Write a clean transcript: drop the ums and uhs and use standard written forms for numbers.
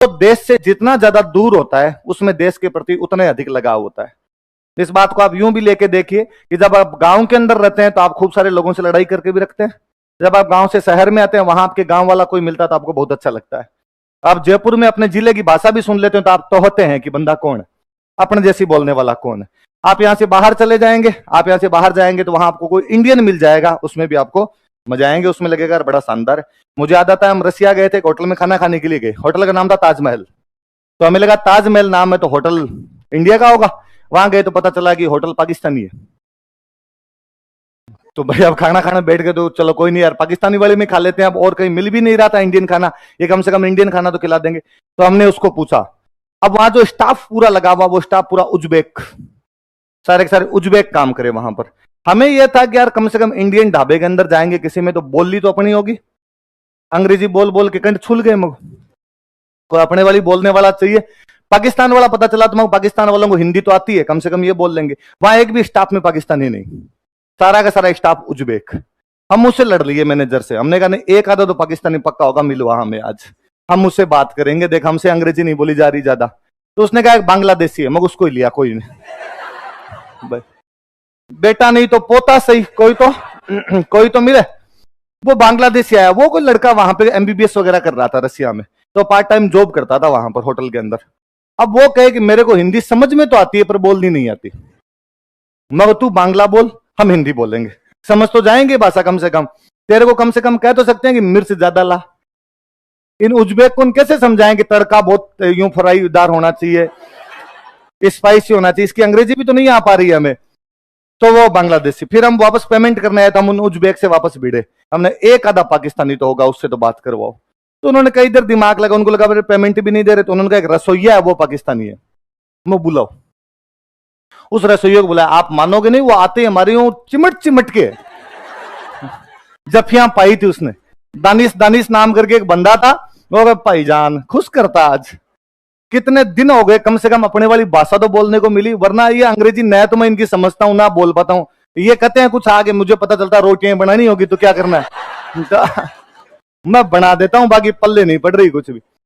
तो देश से जितना ज्यादा दूर होता है उसमें देश के प्रति उतना अधिक लगाव होता है। इस बात को आप यूं भी लेके देखिए कि जब आप गांव के अंदर रहते हैं तो आप खूब सारे लोगों से लड़ाई करके भी रखते हैं। जब आप गांव से शहर में आते हैं, वहां आपके गांव वाला कोई मिलता है तो आपको बहुत अच्छा लगता है। आप जयपुर में अपने जिले की भाषा भी सुन लेते हैं तो आप तोहते हैं कि बंदा कौन है, अपने जैसी बोलने वाला कौन है। आप यहां से बाहर चले जाएंगे, आप यहां से बाहर जाएंगे तो वहां आपको कोई इंडियन मिल जाएगा, उसमें भी आपको मजा आएंगे, उसमें लगेगा बड़ा शानदार है। मुझे याद आता है, हम रसिया गए थे, एक होटल में खाना खाने के लिए गए, होटल का नाम था ताजमहल। तो हमें लगा ताजमहल नाम है तो होटल इंडिया का होगा। वहां गए तो पता चला कि होटल पाकिस्तानी है। तो भाई अब खाना खाना बैठ गए तो चलो कोई नहीं यार, पाकिस्तानी वाले में खा लेते हैं, अब और कहीं मिल भी नहीं रहा था इंडियन खाना, ये कम से कम इंडियन खाना तो खिला देंगे। तो हमने उसको पूछा। अब वहां जो स्टाफ पूरा लगा हुआ, वो स्टाफ पूरा उज्बेक, सारे के सारे उज्बेक काम करे वहां पर। हमें यह था कि यार कम से कम इंडियन ढाबे के अंदर जाएंगे किसी में तो बोली तो अपनी होगी। अंग्रेजी बोल बोल के कंठ छुल गए मग, तो अपने वाली बोलने वाला चाहिए। पाकिस्तान वाला पता चला तो पाकिस्तान वालों को हिंदी तो आती है, कम से कम ये बोल लेंगे। वहां एक भी स्टाफ में पाकिस्तानी नहीं, सारा का सारा स्टाफ उज्बेक। हम उससे लड़ लिए मैनेजर से, हमने कहा नहीं एक आधा तो पाकिस्तानी पक्का होगा, मिलवा हमें आज, हम उससे बात करेंगे, देख हमसे अंग्रेजी नहीं बोली जा रही ज्यादा। तो उसने कहा बांग्लादेशी है, मगर उसको ही लिया, कोई नहीं बेटा नहीं तो पोता सही, कोई तो कोई तो मिले। वो बांग्लादेशी आया, वो कोई लड़का वहां पे एमबीबीएस वगैरह कर रहा था रसिया में, तो पार्ट टाइम जॉब करता था वहां पर होटल के अंदर। अब वो कहे कि मेरे को हिंदी समझ में तो आती है पर बोलनी नहीं आती। मगर तू बांग्ला बोल, हम हिंदी बोलेंगे, समझ तो जाएंगे भाषा कम से कम। तेरे को कम से कम कह तो सकते हैं कि मिर्च ज्यादा ला। इन उज्बेक को कैसे समझाएं कि तड़का बहुत यूं फ्राईदार होना चाहिए, स्पाइसी होना चाहिए, इसकी अंग्रेजी भी तो नहीं आ पा रही है हमें। तो वो बांग्लादेशी, फिर हम वापस पेमेंट करने आए तो हम उन उज्बेक से वापस भिड़े, हमने एक आधा पाकिस्तानी तो होगा उससे तो बात करवाओ। तो उन्होंने कई देर दिमाग लगा, उनको लगा मेरे पेमेंट भी नहीं दे रहे, तो उन्होंने कहा एक रसोईया है वो पाकिस्तानी है, मैं बुलाओ। उस रसोइये को बुलाया, आप मानोगे नहीं, वो आते हमारे यूं चिमट चिमट के जफियां पाई थी उसने। दानिश दानिश नाम करके एक बंदा था, वो भाईजान खुश करता आज, कितने दिन हो गए कम से कम अपने वाली भाषा तो बोलने को मिली, वरना ये अंग्रेजी न तो मैं इनकी समझता हूं ना बोल पाता हूं। ये कहते हैं कुछ आगे, मुझे पता चलता रोटियां बनानी होगी तो क्या करना है तो मैं बना देता हूं, बाकी पल्ले नहीं पड़ रही कुछ भी।